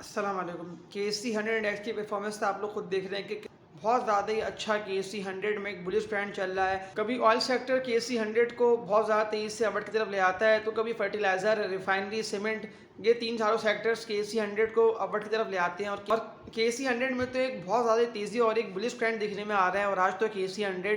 अस्सलाम वालेकुम। KC100 index की परफॉर्मेंस तो आप लोग खुद देख रहे हैं कि बहुत ज़्यादा ही अच्छा KC100 में एक बुलिश ट्रेंड चल रहा है। कभी ऑयल सेक्टर KC100 को बहुत ज़्यादा तेज़ी से अपवर्ड की तरफ ले आता है, तो कभी फर्टिलाइज़र, रिफाइनरी, सीमेंट, ये तीन चारों सेक्टर्स KC100 को अपवर्ड की तरफ ले आते हैं। और KC100 में तो एक बहुत ज़्यादा तेज़ी और एक बुलिश ट्रेंड दिखने में आ रहा है। और आज तो KC100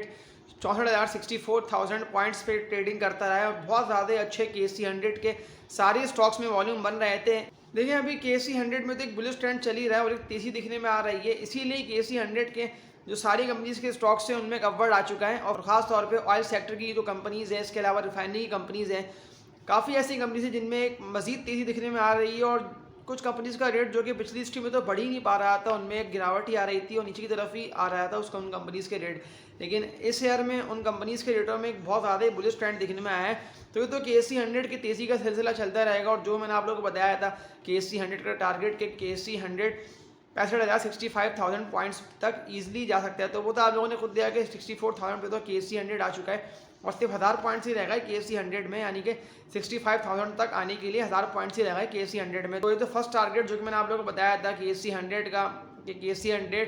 64,000 पॉइंट्स पे ट्रेडिंग करता रहा है और बहुत ज़्यादा अच्छे KC100 के सारे स्टॉक्स में वॉल्यूम बन रहे थे। देखिए अभी KC100 में तो एक बुलिश ट्रेंड चल ही रहा है और एक तेज़ी दिखने में आ रही है, इसीलिए KC100 के जो सारी कंपनीज के स्टॉक्स हैं उनमें एक अपवर्ड आ चुका है। और ख़ास तौर पे ऑयल सेक्टर की जो कंपनीज़ हैं, इसके अलावा रिफाइनरी की कंपनीज़ हैं, काफ़ी ऐसी कंपनीज हैं जिनमें एक मज़ीद तेज़ी दिखने में आ रही है। और कुछ कंपनीज का रेट जो कि पिछली हिस्ट्री में तो बढ़ ही नहीं पा रहा था, उनमें एक गिरावट ही आ रही थी और नीचे की तरफ ही आ रहा था उसका उन कंपनीज़ के रेट। लेकिन इस ईयर में उन कंपनीज़ के रेटों में एक बहुत ज़्यादा बुलिश ट्रेंड दिखने में आया है। तो ये तो KC100 की तेज़ी का सिलसिला चलता रहेगा। और जो मैंने आप लोगों को बताया था KC100 का टारगेट के KC100 65,000 पॉइंट्स तक ईजिली जा सकता है, तो वो तो आप लोगों ने खुद दिया कि 64,000 पे तो KC100 आ चुका है और सिर्फ 1000 पॉइंट्स ही रहेगा KC100 में, यानी कि 65,000 तक आने के लिए 1000 पॉइंट्स ही रहेगा KC100 में। तो ये तो फर्स्ट टारगेट जो कि मैंने आप लोगों को बताया था KC100 का, कि KC100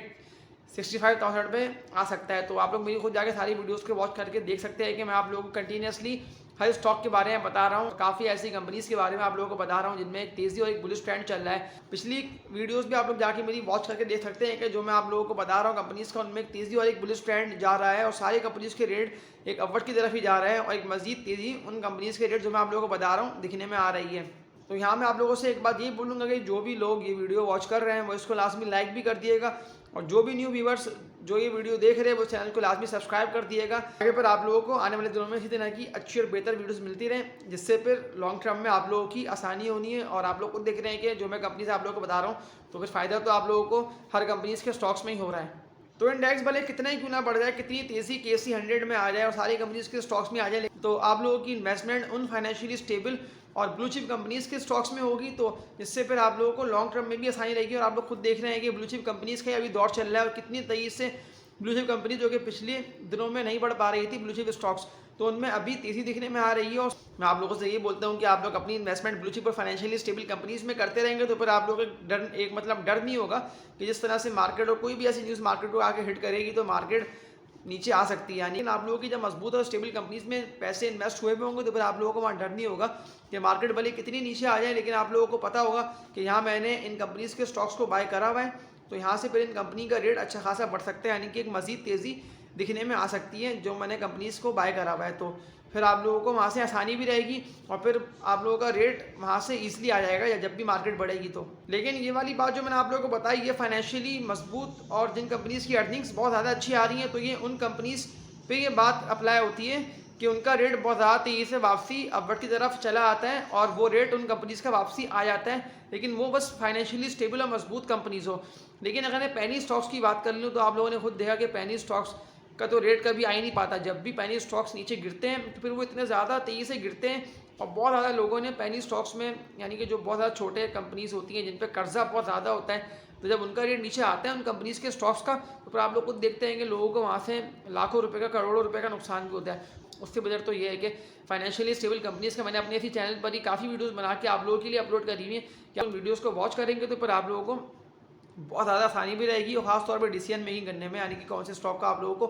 65,000 पे आ सकता है। तो आप लोग मेरी खुद जाके सारी वीडियोस को वॉच करके देख सकते हैं कि मैं आप लोगों को कंटिन्यूसली हर स्टॉक के बारे में बता रहा हूँ। काफ़ी ऐसी कंपनीज के बारे में आप लोगों को बता रहा हूँ जिनमें एक तेज़ी और एक बुलिश ट्रेंड चल रहा है। पिछली वीडियोस भी आप लोग जाके मेरी वॉच करके देख सकते हैं कि जो मैं आप लोगों को बता रहा हूँ कंपनीज का, उनमें एक तेज़ी और एक बुलिश ट्रेंड जा रहा है और सारी कंपनीज के रेट एक अपवर्ड की तरफ ही जा रहे हैं और एक मजीद तेज़ी उन कंपनीज के रेट जो मैं आप लोगों को बता रहा हूँ दिखने में आ रही है। तो यहाँ मैं आप लोगों से एक बात ये बोलूँगा कि जो भी लोग ये वीडियो वॉच कर रहे हैं वो इसको लाजमी लाइक भी कर दिएगा, और जो भी न्यू व्यूवर्स जो ये वीडियो देख रहे हैं वो चैनल को लाजमी सब्सक्राइब कर दिएगा, आगे पर आप लोगों को आने वाले दिनों में इसी तरह की अच्छी और बेहतर वीडियोस मिलती रहें, जिससे फिर लॉन्ग टर्म में आप लोगों की आसानी होनी है। और आप लोग को देख रहे हैं कि जो मैं कंपनी से आप लोगों को बता रहा हूँ, तो फिर फ़ायदा तो आप लोगों को हर कंपनीज के स्टॉक्स में ही हो रहा है। तो इंडेक्स भले कितना ही क्यों ना बढ़ जाए, कितनी तेज़ी KC100 में आ जाए और सारी कंपनीज के स्टॉक्स में आ जाए, तो आप लोगों की इन्वेस्टमेंट उन फाइनेंशियली स्टेबल और ब्लू चिप कंपनीज के स्टॉक्स में होगी, तो इससे फिर आप लोगों को लॉन्ग टर्म में भी आसानी रहेगी। और आप लोग खुद देख रहे हैं कि ब्लू चिप कंपनीज का अभी दौर चल रहा है और कितनी तेज़ी से ब्लू चिप कंपनी जो कि पिछले दिनों में नहीं बढ़ पा रही थी ब्लू चिप स्टॉक्स, तो उनमें अभी तेज़ी दिखने में आ रही है। और मैं आप लोगों से ये बोलता हूँ कि आप लोग अपनी इन्वेस्टमेंट ब्लू चिप और फाइनेंशियली स्टेबल कंपनीज में करते रहेंगे, तो फिर आप लोगों को डर एक मतलब डर नहीं होगा कि जिस तरह से मार्केट और कोई भी ऐसी न्यूज़ मार्केट को आके हिट करेगी तो मार्केट नीचे आ सकती है। यानी आप लोगों की जब मजबूत और स्टेबल कंपनीज में पैसे इन्वेस्ट हुए होंगे, तो फिर आप लोगों को वहाँ डर नहीं होगा कि मार्केट भले कितनी नीचे आ जाए, लेकिन आप लोगों को पता होगा कि यहाँ मैंने इन कंपनीज के स्टॉक्स को बाय करा हुआ है, तो यहाँ से फिर इन कंपनी का रेट अच्छा खासा बढ़ सकता है, यानी कि एक मजीद तेज़ी दिखने में आ सकती है जो मैंने कंपनीज को बाय करा हुआ है। तो फिर आप लोगों को वहाँ से आसानी भी रहेगी और फिर आप लोगों का रेट वहाँ से ईजिली आ जाएगा या जब भी मार्केट बढ़ेगी तो। लेकिन ये वाली बात जो मैंने आप लोगों को बताई, ये फाइनेंशियली मजबूत और जिन कंपनीज़ की अर्निंग्स बहुत ज़्यादा अच्छी आ रही हैं, तो ये उन कंपनीज़ पे ये बात अप्लाई होती है कि उनका रेट बहुत ज़्यादा तेज़ी से वापसी अपवर्ड की तरफ चला आता है और वो रेट उन कंपनीज़ का वापसी आ जाता है, लेकिन वो बस फाइनेंशियली स्टेबल और मजबूत कंपनीज़ हो। लेकिन अगर मैं पेनी स्टॉक्स की बात कर लूँ, तो आप लोगों ने खुद देखा कि पेनी स्टॉक्स का तो रेट कभी आ ही नहीं पाता। जब भी पेनी स्टॉक्स नीचे गिरते हैं तो फिर वो इतने ज़्यादा तेज़ी से गिरते हैं और बहुत ज़्यादा लोगों ने पेनी स्टॉक्स में, यानी कि जो बहुत ज़्यादा छोटे कंपनीज़ होती हैं जिन पे कर्जा बहुत ज़्यादा होता है, तो जब उनका रेट नीचे आता है उन कंपनीज़ के स्टॉक्स का, तो फिर आप लोग खुद देखते हैं कि लोगों को वहाँ से लाखों रुपए का, करोड़ों रुपए का नुकसान भी होता है। उससे बजाय तो ये है कि फाइनेंशियली स्टेबल कंपनीज़ का मैंने अपने इसी चैनल पर ही काफ़ी वीडियोज़ बना के आप लोगों के लिए अपलोड करी हुई है कि उन वीडियोज़ को वॉच करेंगे तो फिर आप लोगों को बहुत ज़्यादा आसानी भी रहेगी और ख़ास तौर पे डिसीजन मेकिंग करने में, यानी कि कौन से स्टॉक का आप लोगों को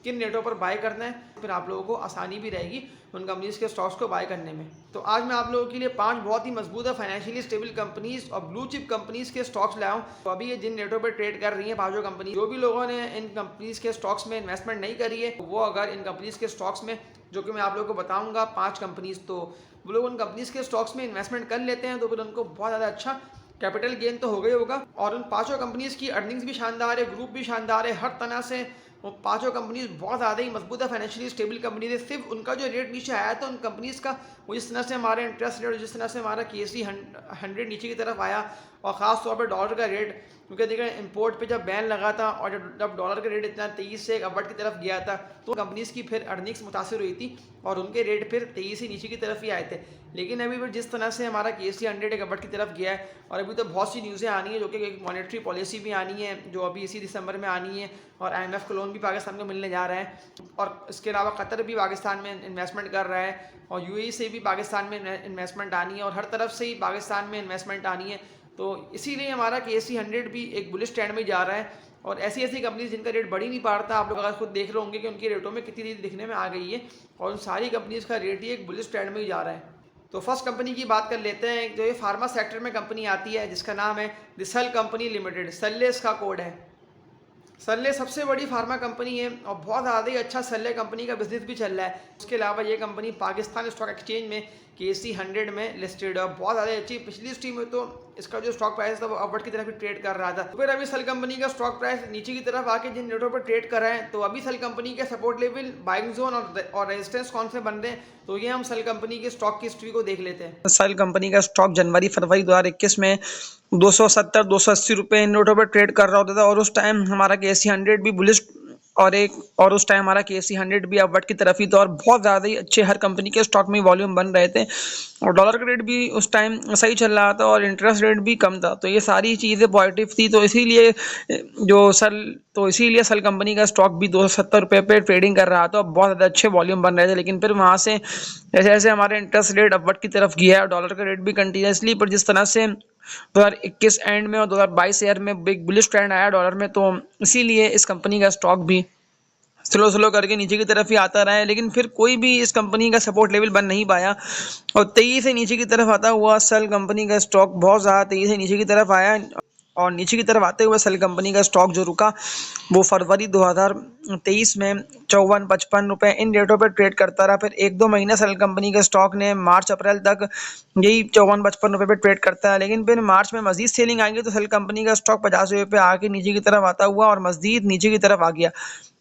किन रेटों पर बाय करना है, फिर आप लोगों को आसानी भी रहेगी उन कंपनीज़ के स्टॉक्स को बाय करने में। तो आज मैं आप लोगों के लिए 5 बहुत ही मजबूत और फाइनेंशियली स्टेबल कंपनीज़ और ब्लू चिप कंपनीज़ के स्टॉक्स लाया हूँ। तो अभी ये जिन रेटों पर ट्रेड कर रही हैं पाँचों कंपनी, जो भी लोगों ने इन कंपनीज़ के स्टॉक्स में इन्वेस्टमेंट नहीं करी है, वो अगर इन कंपनीज़ के स्टॉक्स में, जो कि मैं आप लोगों को बताऊँगा 5 कंपनीज़, तो वो लोग उन कंपनीज़ के स्टॉक्स में इन्वेस्टमेंट कर लेते हैं, तो फिर उनको बहुत ज़्यादा अच्छा कैपिटल गेन तो हो गई होगा। और उन पांचों कंपनीज की अर्निंग्स भी शानदार है, ग्रुप भी शानदार है, हर तरह से वो पांचों कंपनीज बहुत ज़्यादा ही मजबूत है, फाइनेंशियली स्टेबल कंपनीज है। सिर्फ उनका जो रेट नीचे आया था उन कंपनीज का, वो जिस तरह से हमारा इंटरेस्ट रेट, जिस तरह से हमारा KC100 नीचे की तरफ आया, और ख़ास तौर पर डॉलर का रेट, क्योंकि देखिए इंपोर्ट पे जब बैन लगा था और जब डॉलर का रेट इतना तेज़ी से अपवर्ड की तरफ गया था, तो कंपनीज़ की फिर अर्निंग्स मुतासिर हुई थी और उनके रेट फिर तेज़ी से नीचे की तरफ ही आए थे। लेकिन अभी फिर जिस तरह से हमारा KC100 एक अपवर्ड की तरफ गया है, और अभी तो बहुत सी न्यूज़ें आनी है, जो कि एक मॉनेटरी पॉलिसी भी आनी है जो अभी इसी दिसंबर में आनी है, और IMF का लोन भी पाकिस्तान को मिलने जा रहा है, और इसके अलावा कतर भी पाकिस्तान में इन्वेस्टमेंट कर रहा है, और UAE से भी पाकिस्तान में इन्वेस्टमेंट आनी है, और हर तरफ से ही पाकिस्तान में इन्वेस्टमेंट आनी है। तो इसीलिए हमारा KSE 100 भी एक बुलिश ट्रेंड में जा रहा है। और ऐसी ऐसी कंपनी जिनका रेट बढ़ ही नहीं पाता, आप लोग अगर खुद देख रहे होंगे कि उनके रेटों में कितनी तेजी दिखने में आ गई है, और उन सारी कंपनीज का रेट ही एक बुलिश ट्रेंड में ही जा रहा है। तो फर्स्ट कंपनी की बात कर लेते हैं, जो ये फार्मा सेक्टर में कंपनी आती है, जिसका नाम है द सल कंपनी लिमिटेड। सल्ले इसका कोड है। सल्ले सबसे बड़ी फार्मा कंपनी है और बहुत ज़्यादा ही अच्छा सल्ले कंपनी का बिजनेस भी चल रहा है। उसके अलावा ये कंपनी पाकिस्तान स्टॉक एक्सचेंज में KSE 100 में लिस्टेड है। बहुत ज़्यादा अच्छी, पिछली स्ट्रीम में तो इसका जो स्टॉक प्राइस था वो अपवर्ड की तरफ ही ट्रेड कर रहा था। तो फिर अभी सल कंपनी का स्टॉक प्राइस नीचे की तरफ आके जिन रेटों पर ट्रेड कर रहे हैं, तो अभी सल कंपनी के सपोर्ट लेवल, बाइंग जोन और रेजिस्टेंस कौन से बन रहे हैं, तो ये हम सल कंपनी के स्टॉक की हिस्ट्री को देख लेते हैं। सल कंपनी का स्टॉक जनवरी फरवरी 2021 में 270-280 रुपए इन रेटों पर ट्रेड कर रहा होता था, और उस टाइम हमारा KSE 100 भी बुलिश और उस टाइम हमारा KSE 100 भी अपवर्ड की तरफ ही था, और बहुत ज़्यादा ही अच्छे हर कंपनी के स्टॉक में वॉल्यूम बन रहे थे, और डॉलर का रेट भी उस टाइम सही चल रहा था, और इंटरेस्ट रेट भी कम था। तो ये सारी चीज़ें पॉजिटिव थी। तो इसीलिए सल कंपनी का स्टॉक भी 270 रुपये पे ट्रेडिंग कर रहा था, और बहुत ज़्यादा अच्छे वॉल्यूम बन रहे थे। लेकिन फिर वहाँ से जैसे जैसे हमारे इंटरेस्ट रेट अपवर्ड की तरफ गया है, और डॉलर का रेट भी कंटिन्यूसली, पर जिस तरह से 2021 एंड में और 2022 ईयर में बिग बुलिश ट्रेंड आया डॉलर में, तो इसीलिए इस कंपनी का स्टॉक भी स्लो करके नीचे की तरफ ही आता रहा है। लेकिन फिर कोई भी इस कंपनी का सपोर्ट लेवल बन नहीं पाया, और तेजी से नीचे की तरफ आता हुआ सल कंपनी का स्टॉक बहुत ज़्यादा तेजी से नीचे की तरफ आया, और नीचे की तरफ आते हुए सल कंपनी का स्टॉक जो रुका वो फरवरी 2023 में 54-55 रुपये इन रेटों पर ट्रेड करता रहा। फिर 1-2 महीने सल कंपनी के स्टॉक ने मार्च अप्रैल तक यही 54-55 रुपये पर ट्रेड करता है। लेकिन फिर मार्च में मजीद सेलिंग आएंगी, तो सल कंपनी का स्टॉक 50 रुपये पे आके नीचे की तरफ आता हुआ और मजीद नीचे की तरफ आ गया।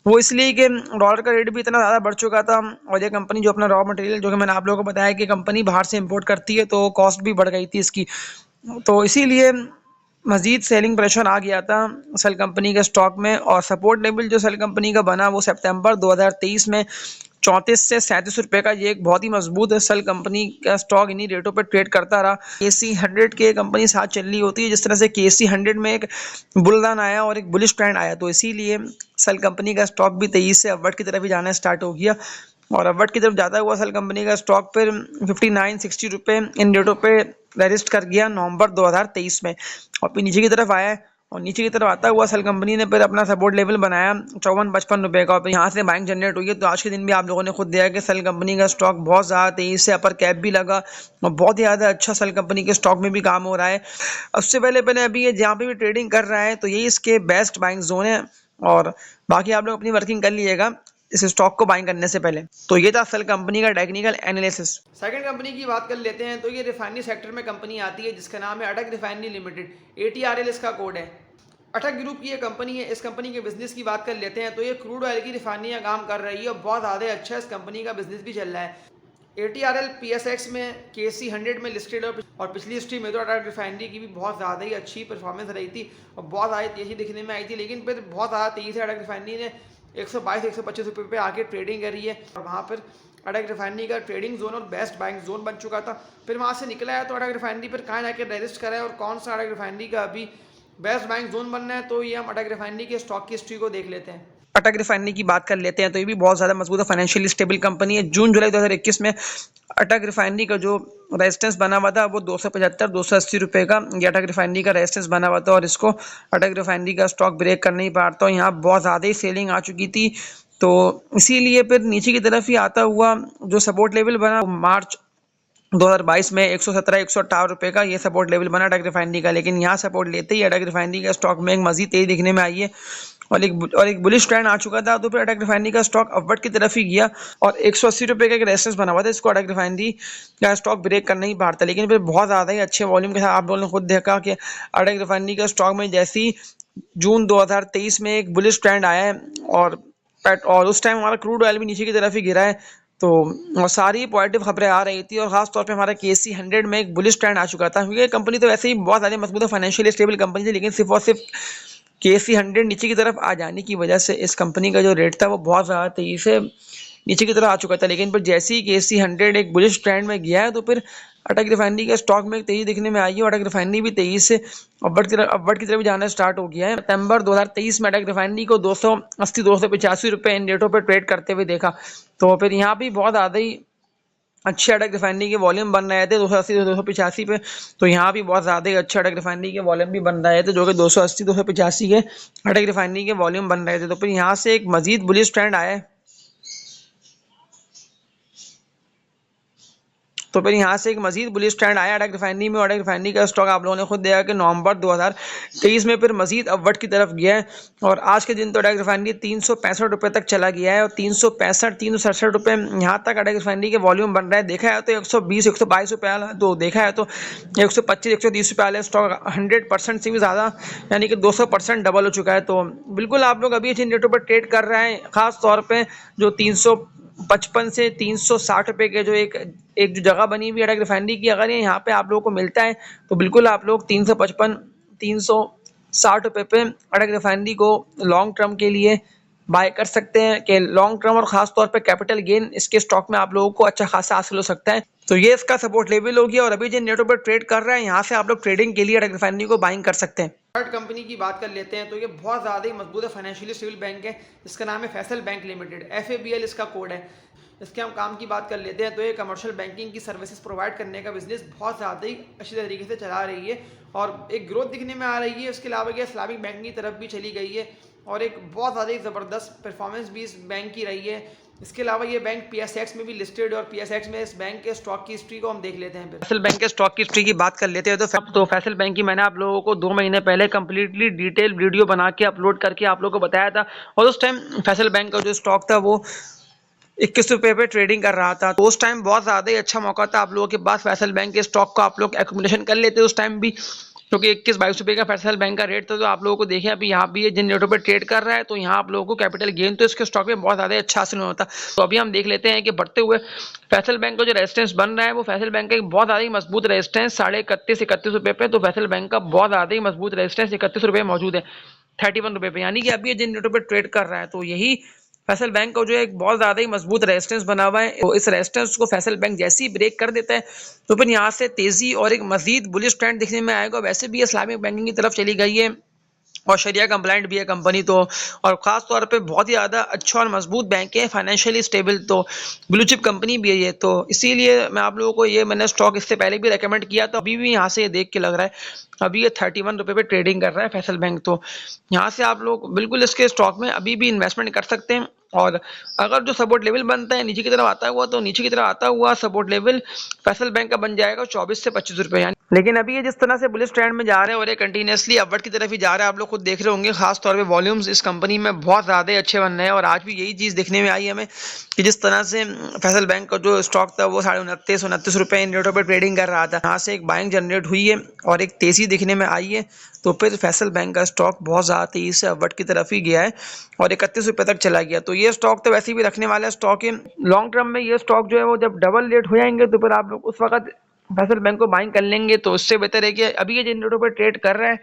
वो इसलिए कि डॉलर का रेट भी इतना ज़्यादा बढ़ चुका था, और ये कंपनी जो अपना रॉ मटेरियल, जो कि मैंने आप लोगों को बताया कि कंपनी बाहर से इंपोर्ट करती है, तो कॉस्ट भी बढ़ गई थी इसकी। तो इसीलिए मजीद सेलिंग प्रेशर आ गया था सल कंपनी के स्टॉक में, और सपोर्ट लेवल जो सल कंपनी का बना वो सितंबर 2023 में 34 से 37 रुपये का, ये एक बहुत ही मजबूत सल कंपनी का स्टॉक इन्हीं रेटों पर ट्रेड करता रहा। KSE 100 के कंपनी साथ चल रही होती है, जिस तरह से KSE 100 में एक बुलदान आया और एक बुलिश ट्रेंड आया, तो इसीलिए सल कंपनी का स्टॉक भी तेजी से अपवर्ड की तरफ ही जाना स्टार्ट हो गया, और अपवर्ड की तरफ जाता हुआ सल कंपनी का स्टॉक फिर 59-60 रुपये इन रेटों पे रजिस्ट कर गया नवंबर 2023 में, और फिर नीचे की तरफ आया, और नीचे की तरफ आता हुआ सल कंपनी ने फिर अपना सपोर्ट लेवल बनाया 54-55 रुपये का, और फिर यहाँ से बाइंग जनरेट हुई है। तो आज के दिन भी आप लोगों ने खुद देखा कि सल कंपनी का स्टॉक बहुत ज़्यादा तेज़ी से अपर कैप भी लगा, और बहुत ही ज़्यादा अच्छा सल कंपनी के स्टॉक में भी काम हो रहा है। उससे पहले अभी ये जहाँ पे भी ट्रेडिंग कर रहा है, तो यही इसके बेस्ट बाइंग जोन है, और बाकी आप लोग अपनी वर्किंग कर लीजिएगा इस स्टॉक को बाइंग करने से पहले। तो ये था सल कंपनी का टेक्निकल एनालिसिस। सेकंड कंपनी की बात कर लेते हैं, तो ये रिफाइनरी सेक्टर में कंपनी आती है, जिसका नाम है अटक रिफाइनरी लिमिटेड। ATRL इसका कोड है। अटक ग्रुप की ये कंपनी है। इस कंपनी के बिजनेस की बात कर लेते हैं, तो ये क्रूड ऑयल की रिफाइनरी का काम कर रही है, और बहुत ज़्यादा अच्छा इस कंपनी का बिजनेस भी चल रहा है। ATRL PSX में KSE 100 में लिस्टेड, और पिछली स्ट्रीम में तो अटक रिफाइनरी की भी बहुत ज़्यादा ही अच्छी परफॉर्मेंस रही थी, और बहुत ज़्यादा तेज़ी दिखने में आई थी। लेकिन फिर बहुत ज़्यादा तेज़ी से अटक रिफाइनरी ने 122-125 रुपये पे आके ट्रेडिंग करी है, और वहाँ पर अटक रिफाइनरी का ट्रेडिंग जोन और बेस्ट बाइंग जोन बन चुका था। फिर वहाँ से निकला है, तो अटक रिफाइनरी पर कहाँ जाकर रजिस्ट करा है, और कौन सा अटक रिफाइनरी का अभी बेस्ट बाइंग जोन बनना है, तो ये हम अटक रिफाइनरी के स्टॉक की हिस्ट्री को देख लेते हैं। अटक रिफाइनरी की बात कर लेते हैं, तो ये भी बहुत ज़्यादा मजबूत फाइनेंशियली स्टेबल कंपनी है। जून जुलाई 2021 में अटक रिफाइनरी का जो रेजिस्टेंस बना हुआ था वो 275-280 रुपये का, ये अटक रिफाइनरी का रेजिस्टेंस बना हुआ था, और इसको अटक रिफाइनरी का स्टॉक ब्रेक कर नहीं पाता, और यहाँ बहुत ज़्यादा ही सेलिंग आ चुकी थी। तो इसीलिए फिर नीचे की तरफ ही आता हुआ जो सपोर्ट लेवल बना मार्च 2022 में 117-158 रुपये का, ये सपोर्ट लेवल बना अटक रिफाइनरी का। लेकिन यहाँ सपोर्ट लेते ही अटक रिफाइनरी का स्टॉक में एक मजीद तेज़ी दिखने में आई है, और एक बुलिश ट्रेंड आ चुका था। तो फिर अटक रिफाइनरी का स्टॉक अपवर्ड की तरफ ही गया, और 180 रुपये का एक रेजिस्टेंस बना हुआ था, इसको अटक रिफाइनरी का स्टॉक ब्रेक कर नहीं पाता। लेकिन फिर बहुत ज़्यादा ही अच्छे वॉल्यूम के साथ आप लोगों ने खुद देखा कि अटक रिफाइनरी का स्टॉक में जैसे ही जून 2023 में एक बुलिश ट्रेंड आया है, और उस टाइम हमारा क्रूड ऑयल भी नीचे की तरफ ही गिरा है, तो और सारी पॉजिटिव खबरें आ रही थी, और खास तौर पे हमारा KSE 100 में एक बुलिश ट्रेंड आ चुका था, क्योंकि कंपनी तो वैसे ही बहुत ज़्यादा मजबूत फाइनेंशियली स्टेबल कंपनी थी। लेकिन सिर्फ और सिर्फ KSE 100 नीचे की तरफ आ जाने की वजह से इस कंपनी का जो रेट था वो बहुत ज़्यादा तेज़ी से नीचे की तरफ आ चुका था। लेकिन फिर जैसे ही KSE 100 एक बुलिश ट्रेंड में गया है, तो फिर अटक रिफाइनरी के स्टॉक में तेज़ी दिखने में आई है, और अटक रिफाइनरी भी तेज़ी से अपवर्ड की तरफ जाना स्टार्ट हो गया है। सितंबर 2023 में अटक रिफाइनरी को 280-285 रुपये इन रेटों पर ट्रेड करते हुए देखा। तो फिर यहाँ भी बहुत ज़्यादा ही अच्छे अटक रिफाइनरी के वॉल्यूम बन रहे थे 280 से 285 पे। तो यहाँ भी बहुत ज़्यादा ही अच्छे अटक रिफाइनरी के वॉल्यूम भी बन रहे थे, जो कि 280 285 के अटक रिफाइनरी के वॉल्यूम बन रहे थे। तो फिर यहाँ से एक मजीद बुलिश ट्रेंड आया है। तो फिर यहाँ से एक मजीद बुलिश ट्रेंड आया अटक रिफाइनरी में। अटक रिफाइनरी का स्टॉक आप लोगों ने खुद देखा कि नवंबर 2023 में फिर मजीद अपवर्ड की तरफ गया है, और आज के दिन तो अटक रिफाइनरी 365 रुपये तक चला गया है, और 365 367 रुपये यहाँ तक अटक रिफाइनरी के वॉल्यूम बन रहा है। देखा है तो 120 122 रुपये वाला, तो देखा है तो 125 130 रुपये वाले स्टॉक 100% से भी ज़्यादा यानी कि 200% डबल हो चुका है। तो बिल्कुल आप लोग अभी जिन रेटों पर ट्रेड कर रहे हैं, ख़ास तौर पर जो 355 से 360 रुपये के जो एक जो जगह बनी हुई है अटक रिफाइनरी की, अगर ये यहाँ पे आप लोगों को मिलता है तो बिल्कुल आप लोग 355 360 रुपये पे अटक रिफाइनरी को लॉन्ग टर्म के लिए बाय कर सकते हैं कि लॉन्ग टर्म और खास तौर पे कैपिटल गेन इसके स्टॉक में आप लोगों को अच्छा खासा हासिल हो सकता है। तो ये इसका सपोर्ट लेवल हो गया, और अभी जिन रेटों पर ट्रेड कर रहे हैं यहाँ से आप लोग ट्रेडिंग के लिए अटक रिफाइनरी को बाइंग कर सकते हैं। थर्ड कंपनी की बात कर लेते हैं तो ये बहुत ज़्यादा ही मजबूत है, फाइनेंशियली स्टेबल बैंक है। इसका नाम है फैसल बैंक लिमिटेड, FABL इसका कोड है। इसके हम काम की बात कर लेते हैं तो ये कमर्शियल बैंकिंग की सर्विसेज प्रोवाइड करने का बिजनेस बहुत ज़्यादा ही अच्छी तरीके से चला रही है, और एक ग्रोथ दिखने में आ रही है। इसके अलावा ये इस्लामिक बैंकिंग की तरफ भी चली गई है, और एक बहुत ज़्यादा ही ज़बरदस्त परफॉर्मेंस भी इस बैंक की रही है। इसके अलावा ये बैंक PSX में भी लिस्टेड, और PSX में इस बैंक के स्टॉक की हिस्ट्री को हम देख लेते हैं। फैसल बैंक के स्टॉक की हिस्ट्री की बात कर लेते हैं तो फैसल बैंक की मैंने आप लोगों को 2 महीने पहले कंप्लीटली डिटेल वीडियो बना के अपलोड करके आप लोगों को बताया था, और उस टाइम फैसल बैंक का जो स्टॉक था वो 21 रुपये पे ट्रेडिंग कर रहा था। तो उस टाइम बहुत ज़्यादा ही अच्छा मौका था आप लोगों के पास फैसल बैंक के स्टॉक को आप लोग एक्यूमुलेशन कर लेते उस टाइम भी, क्योंकि 21-22 रुपये का फैसल बैंक का रेट था। तो आप लोगों को देखें अभी यहाँ भी ये जिन रेटों पे ट्रेड कर रहा है, तो यहाँ आप लोगों को कैपिटल गेन तो इसके स्टॉक में बहुत ज़्यादा अच्छा हासिल होता। तो अभी हम देख लेते हैं कि बढ़ते हुए फैसल बैंक का जो रेजिस्टेंस बन रहा है वो फैसल बैंक का एक बहुत ज़्यादा ही मजबूत रेजिस्टेंस 31.5 रुपये पे। तो फैसल बैंक का बहुत ज़्यादा ही मजबूत रेजिस्टेंस 31 रुपये मौजूद है 31 रुपये पे, यानी कि अभी ये जिन रेटों पर ट्रेड कर रहा है तो यही फैसल बैंक का जो एक बहुत ज़्यादा ही मजबूत रेजिस्टेंस बना हुआ है। तो इस रेजिस्टेंस को फैसल बैंक जैसे ही ब्रेक कर देता है तो फिर यहाँ से तेज़ी और एक मजीद बुलिश ट्रेंड दिखने में आएगा। वैसे भी इस्लामिक बैंकिंग की तरफ चली गई है, और शरिया कंप्लाइंट भी है कंपनी तो, और ख़ास तौर पे बहुत ही ज़्यादा अच्छा और मजबूत बैंक है, फाइनेंशियली स्टेबल, तो ब्लू चिप कंपनी भी है ये। तो इसीलिए मैं आप लोगों को ये मैंने स्टॉक इससे पहले भी रेकमेंड किया, तो अभी भी यहाँ से ये देख के लग रहा है अभी ये 31 रुपये पे ट्रेडिंग कर रहा है फैसल बैंक। तो यहाँ से आप लोग बिल्कुल इसके स्टॉक में अभी भी इन्वेस्टमेंट कर सकते हैं, और अगर जो सपोर्ट लेवल बनता है नीचे की तरफ आता हुआ, तो नीचे की तरफ आता हुआ सपोर्ट लेवल फैसल बैंक का बन जाएगा 24 से 25 रुपये। यानी लेकिन अभी ये जिस तरह से बुलिश ट्रेंड में जा रहे हैं और ये कंटिन्यूसली अपवर्ड की तरफ ही जा रहा है, आप लोग खुद देख रहे होंगे। खास तौर पे वॉल्यूम्स इस कंपनी में बहुत ज़्यादा अच्छे बन रहे हैं, और आज भी यही चीज़ देखने में आई हमें कि जिस तरह से फैसल बैंक का जो स्टॉक था वो 29.29 रुपये इन रेटों पर ट्रेडिंग कर रहा था, यहाँ से एक बाइंग जनरेट हुई है और एक तेज़ी दिखने में आई है। तो फिर फैसल बैंक का स्टॉक बहुत ज़्यादा तेज़ी से अपवर्ड की तरफ ही गया है और 31 रुपये तक चला गया। तो ये स्टॉक तो वैसे भी रखने वाला स्टॉक है। लॉन्ग टर्म में ये स्टॉक जो है वो जब डबल रेट हो जाएंगे तो फिर आप लोग उस वक्त फैसल बैंक को बाइंग कर लेंगे। तो उससे बेहतर है कि अभी ये जिन रेटों पर ट्रेड कर रहा है,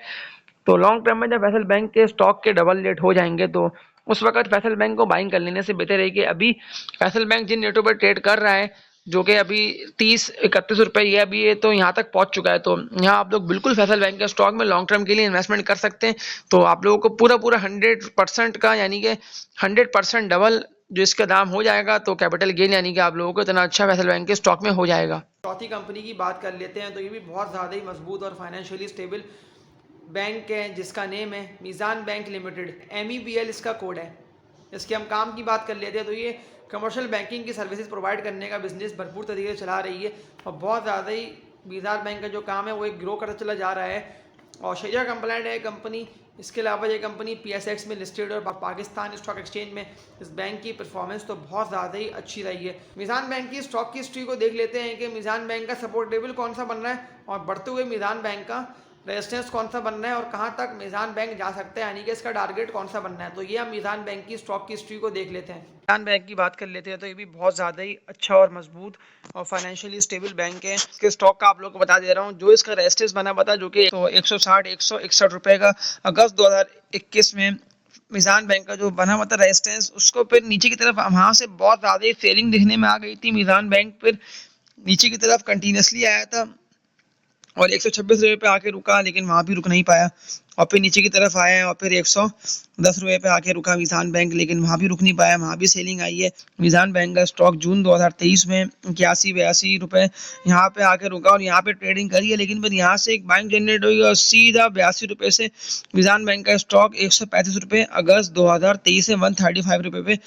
तो लॉन्ग टर्म में जब फैसल बैंक के स्टॉक के डबल रेट हो जाएंगे तो उस वक्त फैसल बैंक को बाइंग कर लेने से बेहतर है कि अभी फैसल बैंक जिन रेटों पर ट्रेड कर रहा है, जो कि अभी 30-31 रुपये ये अभी ये तो यहाँ तक पहुँच चुका है। तो यहाँ आप लोग बिल्कुल फैसल बैंक के स्टॉक में लॉन्ग टर्म के लिए इन्वेस्टमेंट कर सकते हैं। तो आप लोगों को पूरा 100% का यानी कि 100% डबल जो इसका दाम हो जाएगा, तो कैपिटल गेन यानी कि आप लोगों को इतना अच्छा फैसल बैंक के स्टॉक में हो जाएगा। चौथी कंपनी की बात कर लेते हैं तो ये भी बहुत ज़्यादा ही मजबूत और फाइनेंशियली स्टेबल बैंक है, जिसका नेम है मीज़ान बैंक लिमिटेड, MEBL इसका कोड है। इसके हम काम की बात कर लेते हैं तो ये कमर्शियल बैंकिंग की सर्विसेज प्रोवाइड करने का बिजनेस भरपूर तरीके से चला रही है, और बहुत ज़्यादा ही मीज़ान बैंक का जो काम है वो एक ग्रो करता चला जा रहा है, और शरिया कंप्लाइंट है कंपनी। इसके अलावा ये कंपनी PSX में लिस्टेड और पाकिस्तान स्टॉक एक्सचेंज में इस बैंक की परफॉर्मेंस तो बहुत ज़्यादा ही अच्छी रही है। मीज़ान बैंक की स्टॉक की हिस्ट्री को देख लेते हैं कि मीज़ान बैंक का सपोर्ट लेवल कौन सा बन रहा है, और बढ़ते हुए मीज़ान बैंक का रेजिस्टेंस कौन सा बन रहा है, और कहाँ तक मीज़ान बैंक जा सकता है, यानी कि इसका टारगेट कौन सा बनना है। तो ये हम मीज़ान बैंक की स्टॉक की हिस्ट्री को देख लेते हैं। मीज़ान बैंक की बात कर लेते हैं तो ये भी बहुत ज़्यादा ही अच्छा और मजबूत और फाइनेंशियली स्टेबल बैंक है। इसके स्टॉक का आप लोग को बता दे रहा हूँ, जो इसका रेजिस्टेंस बना हुआ था जो कि 160-161 रुपये का अगस्त 2021 में मीज़ान बैंक का जो बना हुआ था रेजिस्टेंस, उसको फिर नीचे की तरफ वहाँ से बहुत ज़्यादा ही सेलिंग दिखने में आ गई थी। मीज़ान बैंक फिर नीचे की तरफ कंटिन्यूसली आया था और 126 रुपये पे आके रुका, लेकिन वहाँ भी रुक नहीं पाया और फिर नीचे की तरफ आया और फिर 110 रुपये पे आके रुका मीज़ान बैंक, लेकिन वहाँ भी रुक नहीं पाया, वहाँ भी सेलिंग आई है। मीज़ान बैंक का स्टॉक जून 2023 में 81-82 रुपये यहाँ पे आके रुका और यहाँ पे ट्रेडिंग करी है, लेकिन फिर यहाँ से एक बाइंग जनरेट हुई और सीधा 82 रुपये से मीज़ान बैंक का स्टॉक 135 रुपये अगस्त 2023 से 135 रुपये पे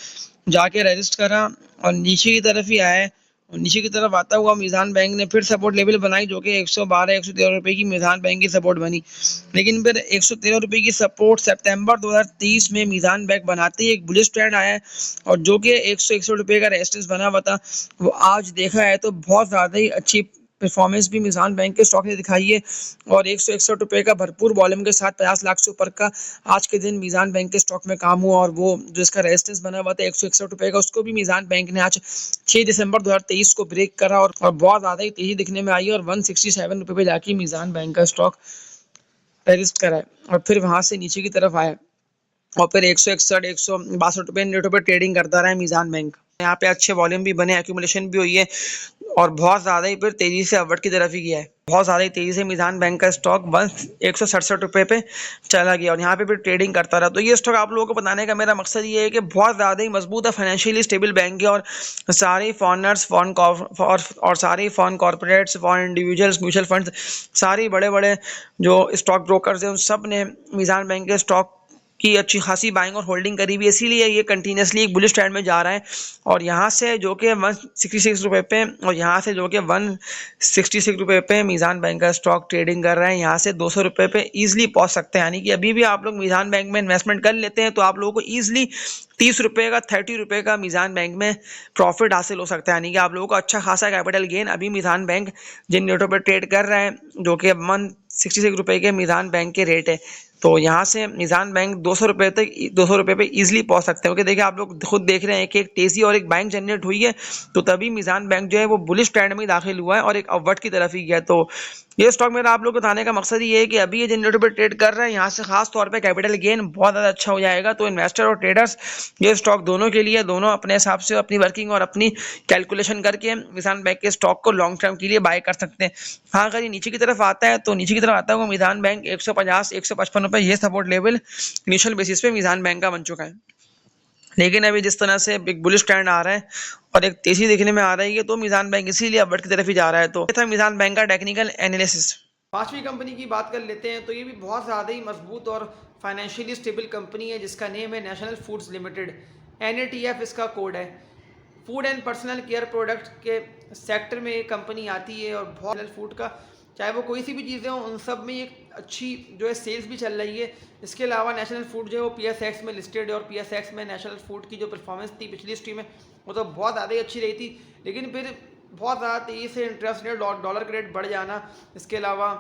जाके रजिस्ट करा और नीचे की तरफ ही आया है। नीचे की तरफ आता हुआ मीज़ान बैंक ने फिर सपोर्ट लेवल बनाई, जो कि 112-113 रुपये की मीज़ान बैंक की सपोर्ट बनी, लेकिन फिर 113 रुपये की सपोर्ट सितंबर 2023 में मीज़ान बैंक बनाते ही एक बुलिश ट्रेंड आया है और जो कि 161 रुपये का रेजिस्टेंस बना हुआ था, वो आज देखा है तो बहुत ज़्यादा ही अच्छी परफॉर्मेंस भी मीज़ान बैंक के स्टॉक ने दिखाई है और 161 रुपये का भरपूर वॉल्यूम के साथ 50 लाख से ऊपर का आज के दिन मीज़ान बैंक के स्टॉक में काम हुआ और वो जो इसका रेजिस्टेंस बना हुआ था 161 रुपये का, उसको भी मीज़ान बैंक ने आज 6 दिसंबर 2023 को ब्रेक करा और बहुत ज़्यादा ही तेज़ी दिखने में आई और 167 रुपये पे जाके मीज़ान बैंक का स्टॉक रजिस्ट करा है और फिर वहाँ से नीचे की तरफ आया और फिर 161-162 रुपये नेटों पर ट्रेडिंग करता रहा है मीज़ान बैंक। यहाँ पे अच्छे वॉल्यूम भी बने, एक्यूमुलेशन भी हुई है और बहुत ज़्यादा ही फिर तेज़ी से अपवर्ड की तरफ ही गया है। बहुत ज़्यादा ही तेज़ी से मीज़ान बैंक का स्टॉक 167 रुपये पे चला गया और यहाँ पे फिर ट्रेडिंग करता रहा। तो ये स्टॉक आप लोगों को बताने का मेरा मकसद ये है कि बहुत ज़्यादा ही मजबूत है, फाइनेंशियली स्टेबल बैंक है और सारे फॉरनर्स और सारे foreign corporates, foreign individuals, mutual funds, सारे बड़े बड़े जो स्टॉक ब्रोकर्स हैं उन सब ने मीज़ान बैंक के स्टॉक की अच्छी खासी बाइंग और होल्डिंग करी हुई, इसीलिए ये कंटिन्यूसली एक बुलिश ट्रेंड में जा रहा है और यहाँ से जो कि 166 रुपये पे और यहाँ से जो कि 166 रुपये पे मीज़ान बैंक का स्टॉक ट्रेडिंग कर रहे हैं। यहाँ से 200 रुपये पे ईजिली पहुँच सकते हैं, यानी कि अभी भी आप लोग मीज़ान बैंक में इन्वेस्टमेंट कर लेते हैं तो आप लोगों को ईजिली 30 रुपये का 30 रुपये का मीज़ान बैंक में प्रॉफिट हासिल हो सकता है, यानी कि आप लोगों को अच्छा खासा कैपिटल गेन अभी मीज़ान बैंक जिन रेटों पर ट्रेड कर रहा है जो कि 166 रुपये के मीज़ान बैंक के रेट है, तो यहाँ से मीज़ान बैंक 200 रुपये तक 200 रुपये पे ईजिली पहुँच सकते हैं। क्योंकि देखिए आप लोग खुद देख रहे हैं कि एक तेज़ी और एक बाइंग जनरेट हुई है, तो तभी मीज़ान बैंक जो है वो बुलिश ट्रेंड में दाखिल हुआ है और एक अपवर्ड की तरफ ही गया। तो ये स्टॉक मेरा आप लोग को बताने का मकसद ये है कि अभी ये जिन रेटों पर ट्रेड कर रहे हैं यहाँ से खास तौर पे कैपिटल गेन बहुत ज़्यादा अच्छा हो जाएगा। तो इन्वेस्टर और ट्रेडर्स ये स्टॉक दोनों के लिए, दोनों अपने हिसाब से अपनी वर्किंग और अपनी कैलकुलेशन करके मीज़ान बैंक के स्टॉक को लॉन्ग टर्म के लिए बाय कर सकते हैं। हाँ, अगर ये नीचे की तरफ आता है तो नीचे की तरफ आता है मीज़ान बैंक 150-155 रुपये ये सपोर्ट लेवल इनिशियल बेसिस पे मीज़ान बैंक का बन चुका है, लेकिन अभी जिस तरह से एक बुलिश ट्रेंड आ रहा है और एक तेजी देखने में आ रही है तो मीज़ान बैंक इसीलिए अपवर्ड की तरफ ही जा रहा है। तो ये था मीज़ान बैंक का टेक्निकल एनालिसिस। पांचवी कंपनी की बात कर लेते हैं तो ये भी बहुत ज़्यादा ही मजबूत और फाइनेंशियली स्टेबल कंपनी है जिसका नेम है नेशनल फूड्स लिमिटेड। NATF इसका कोड है। Food and personal care product के सेक्टर में ये कंपनी आती है और बहुत फूड का चाहे वो कोई सी भी चीज़ें हों उन सब में एक अच्छी जो है सेल्स भी चल रही है। इसके अलावा नेशनल फूड जो है वो PSX में लिस्टेड है और PSX में नेशनल फूड की जो परफॉर्मेंस थी पिछली हिस्ट्री में वो तो बहुत ज़्यादा ही अच्छी रही थी, लेकिन फिर बहुत ज़्यादा तेज़ी से इंटरेस्ट रेट डॉलर का रेट बढ़ जाना, इसके अलावा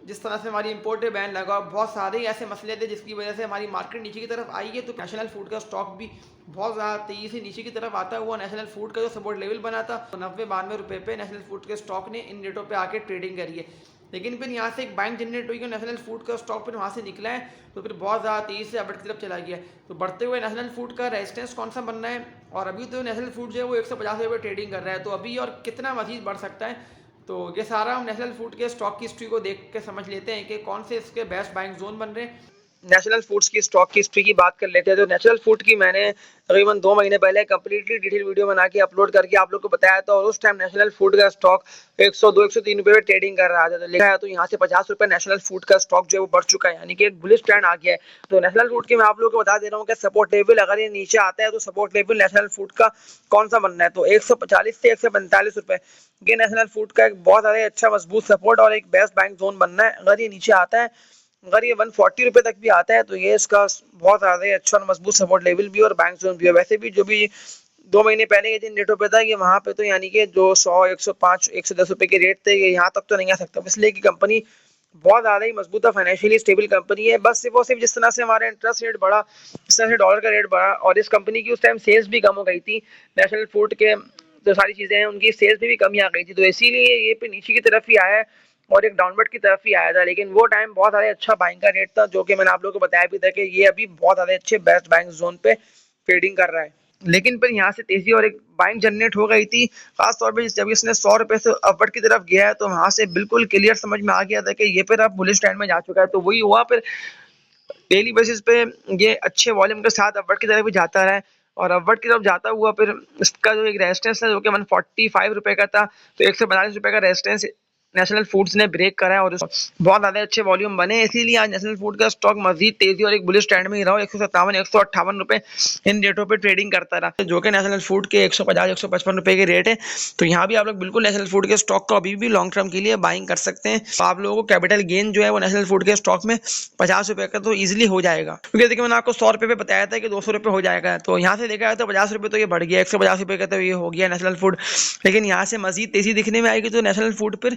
जिस तरह से हमारी इंपोर्ट बैन लगा, बहुत सारे ऐसे मसले थे जिसकी वजह से हमारी मार्केट नीचे की तरफ आई है। तो नेशनल फूड का स्टॉक भी बहुत ज़्यादा तेज़ी से नीचे की तरफ आता हुआ नेशनल फूड का जो सपोर्ट लेवल बना था तो 90-92 रुपये पे नेशनल फूड के स्टॉक ने इन रेटों पे आके ट्रेडिंग करी है, लेकिन फिर यहाँ से एक बाइंग जनरेट हुई कि नेशनल फूड का स्टॉक फिर वहाँ से निकला है तो फिर बहुत ज़्यादा तेज़ी से अपवर्ड की तरफ चला गया। तो बढ़ते हुए नेशनल फूड का रेजिस्टेंस कौन सा बनना है और अभी तो नेशनल फूड जो है वो 150 रुपये ट्रेडिंग कर रहा है, तो अभी और कितना मजीद बढ़ सकता है। तो ये सारा हम नेशनल फूड के स्टॉक की हिस्ट्री को देख के समझ लेते हैं कि कौन से इसके बेस्ट बाइंग जोन बन रहे हैं। नेशनल फूड्स की स्टॉक की हिस्ट्री की बात कर लेते हैं तो नेशनल फूड की मैंने तकरीबन 2 महीने पहले कंप्लीटली डिटेल वीडियो बना के अपलोड करके आप लोग को बताया था और उस टाइम नेशनल फूड का स्टॉक 102-103 रुपये में ट्रेडिंग कर रहा था। तो लिखा है तो यहाँ से 50 रुपये नेशनल फूड का स्टॉक जो है वो बढ़ चुका है, यानी कि एक बुलिश ट्रेंड आ गया है। तो नेशनल फूड की मैं आप लोगों को बता दे रहा हूँ कि सपोर्ट लेवल अगर ये नीचे आता है तो सपोर्ट लेवल नेशनल फूड का कौन सा बनना है, तो 140 से 145 रुपये ये नेशनल फूड का एक बहुत ज़्यादा अच्छा मजबूत सपोर्ट और एक बेस्ट बाइंग जोन बनना है। अगर ये नीचे आता है, अगर ये 140 रुपये तक भी आता है तो ये इसका बहुत ज़्यादा अच्छा और मजबूत सपोर्ट लेवल भी और बैंक जोन भी है। वैसे भी जो भी 2 महीने पहले ये जिन रेटों पे था कि वहाँ पे तो यानी कि जो 100, 105, 110 रुपये के रेट थे ये यहाँ तक तो नहीं आ सकता, इसलिए कि कंपनी बहुत ज़्यादा ही मजबूत है, फाइनेंशियली स्टेबल कंपनी है। बस वो सिर्फ जिस तरह से हमारा इंटरेस्ट रेट बढ़ा, जिस तरह से डॉलर का रेट बढ़ा और इस कंपनी की उस टाइम सेल्स भी कम हो गई थी, नेशनल फूड के जो सारी चीज़ें हैं उनकी सेल्स में भी कमी आ गई थी, तो इसीलिए ये पे नीचे की तरफ ही आया है और एक डाउनवर्ड की तरफ ही आया था। लेकिन वो टाइम बहुत ज़्यादा अच्छा बाइंग का रेट था जो कि मैंने आप लोगों को बताया भी था कि ये अभी बहुत ज़्यादा अच्छे बेस्ट बाइंग जोन पे ट्रेडिंग कर रहा है। लेकिन फिर यहाँ से तेजी और एक बाइंग जनरेट हो गई थी, खास तौर पे जब इसने 100 रुपए से अपवर्ड की तरफ गया है तो वहां से बिल्कुल क्लियर समझ में आ गया था कि ये फिर अब बुलिश ट्रेंड में जा चुका है। तो वही हुआ, फिर डेली बेसिस पे ये अच्छे वॉल्यूम के साथ अपवर्ड की तरफ भी जाता रहा है और अपवर्ड की तरफ जाता हुआ फिर इसका जो एक रेजिस्टेंस है जो कि 145 रुपए का था, तो 142 रुपए का रेजिस्टेंस नेशनल फूड्स ने ब्रेक करा है और बहुत ज्यादा अच्छे वॉल्यूम बने, इसीलिए आज नेशनल फूड का स्टॉक मजीद तेजी और एक बुलिश ट्रेंड में ही रहा। 157 158 रुपए इन रेटों पे ट्रेडिंग करता रहा, जो कि नेशनल फूड के 150 155 रुपए के रेट है। तो यहाँ भी आप लोग बिल्कुल नेशनल फूड के स्टॉक को अभी भी लॉन्ग टर्म के लिए बाइंग कर सकते हैं। तो आप लोगों को कैपिटल गेन जो है वो नेशनल फूड के स्टॉक में 50 रुपए का तो इजिली हो जाएगा, क्योंकि देखिए मैंने आपको 100 रुपए पे बताया था कि 200 रुपए हो जाएगा, तो यहाँ से देखा है तो 50 रुपए तो ये बढ़ गया, 150 रुपए का तो ये हो गया नेशनल फूड। लेकिन यहाँ से मजीद तेजी दिखने में आएगी तो नेशनल फूड पर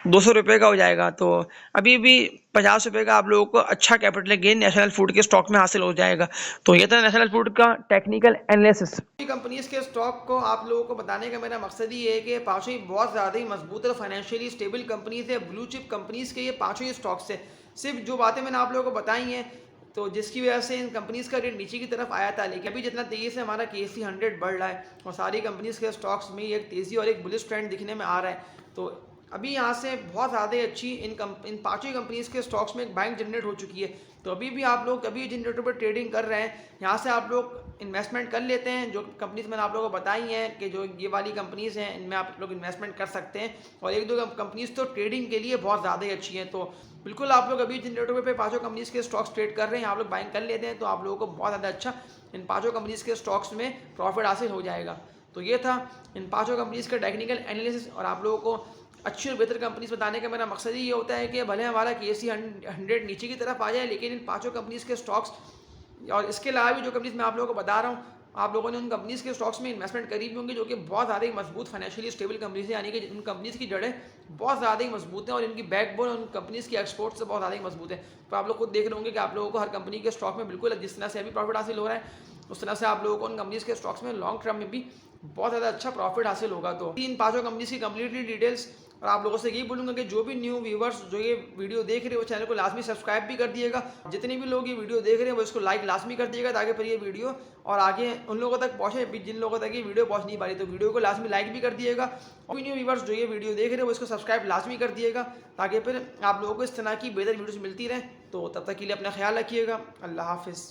200 रुपए का हो जाएगा। तो अभी भी 50 रुपए का आप लोगों को अच्छा कैपिटल गेन नेशनल फूड के स्टॉक में हासिल हो जाएगा। तो ये था नेशनल फूड का टेक्निकल एनालिसिस। कंपनीज के स्टॉक को आप लोगों को बताने का मेरा मकसद ही है कि पांचों ही बहुत ज़्यादा ही मजबूत और फाइनेंशियली स्टेबल कंपनीज है, ब्लू चिप कंपनीज के ये पांचों ही स्टॉक्स है। सिर्फ जो बातें मैंने आप लोगों को बताई हैं तो जिसकी वजह से इन कंपनीज का रेट नीचे की तरफ आया था, लेकिन अभी जितना तेज़ी से हमारा KSE 100 बढ़ रहा है और सारी कंपनीज के स्टॉक्स में एक तेज़ी और एक बुलिश ट्रेंड दिखने में आ रहा है, तो अभी यहाँ से बहुत ज़्यादा अच्छी इन पांचों ही कंपनीज के स्टॉक्स में एक बाइंग जनरेट हो चुकी है। तो अभी भी आप लोग अभी जिन रेटों पर ट्रेडिंग कर रहे हैं यहाँ से आप लोग इन्वेस्टमेंट कर लेते हैं। जो कंपनीज मैंने आप लोगों को बताई हैं कि जो ये वाली कंपनीज हैं इनमें आप लोग इन्वेस्टमेंट कर सकते हैं, और एक दो कंपनीज तो ट्रेडिंग के लिए बहुत ज़्यादा ही अच्छी हैं। तो बिल्कुल आप लोग अभी जिन रेटों पे पांचों कंपनीज के स्टॉक्स ट्रेड कर रहे हैं आप लोग बाइंग कर लेते हैं तो आप लोगों को बहुत ज़्यादा अच्छा इन पांचों कंपनीज के स्टॉक्स में प्रॉफिट हासिल हो जाएगा। तो ये था इन पांचों कंपनीज का टेक्निकल एनालिसिस, और आप लोगों को अच्छी और बेहतर कंपनीज बताने का मेरा मकसद ही ये होता है कि भले हमारा KSE 100 नीचे की तरफ आ जाए, लेकिन इन पांचों कंपनीज के स्टॉक्स और इसके अलावा भी जो कंपनीज मैं आप लोगों को बता रहा हूँ आप लोगों ने उन कंपनीज के स्टॉक्स में इन्वेस्टमेंट करी भी होंगी जो कि बहुत ज़्यादा ही मजबूत फाइनेंशियली स्टेबल कंपनीज है, यानी कि उन कंपनीज की जड़ें बहुत ज़्यादा ही मजबूत हैं और इनकी बैकबोन उन कंपनीज की एक्सपोर्ट से बहुत ज़्यादा ही मजबूत है। तो आप लोग खुद देख रहे होंगे कि आप लोगों को हर कंपनी के स्टॉक में बिल्कुल जिस तरह से अभी प्रॉफिट हासिल हो रहा है उस तरह से आप लोगों को उन कंपनीज के स्टॉक्स में लॉन्ग टर्म में भी बहुत ज़्यादा अच्छा प्रॉफिट हासिल होगा। तो इन पांचों कंपनीज की कंप्लीटली डिटेल्स, और आप लोगों से यही बोलूँगा कि जो भी न्यू व्यूवर्स जो ये वीडियो देख रहे हो चैनल को लाजमी सब्सक्राइब भी कर दिएगा, जितने भी लोग ये वीडियो देख रहे हैं वो इसको लाइक लाजमी कर दिएगा ताकि फिर ये वीडियो और आगे उन लोगों तक पहुँचे जिन लोगों तक ये वीडियो पहुँच नहीं पा रही, तो वीडियो को लाजमी लाइक भी कर दिएगा। और न्यू व्यूवर्स जो ये वीडियो देख रहे हो वो इसको सब्सक्राइब लाजमी कर दिएगा ताकि फिर आप लोगों को इस तरह की बेहतर वीडियोज़ मिलती रहें। तो तब तक के लिए अपना ख्याल रखिएगा। अल्लाह हाफिज़।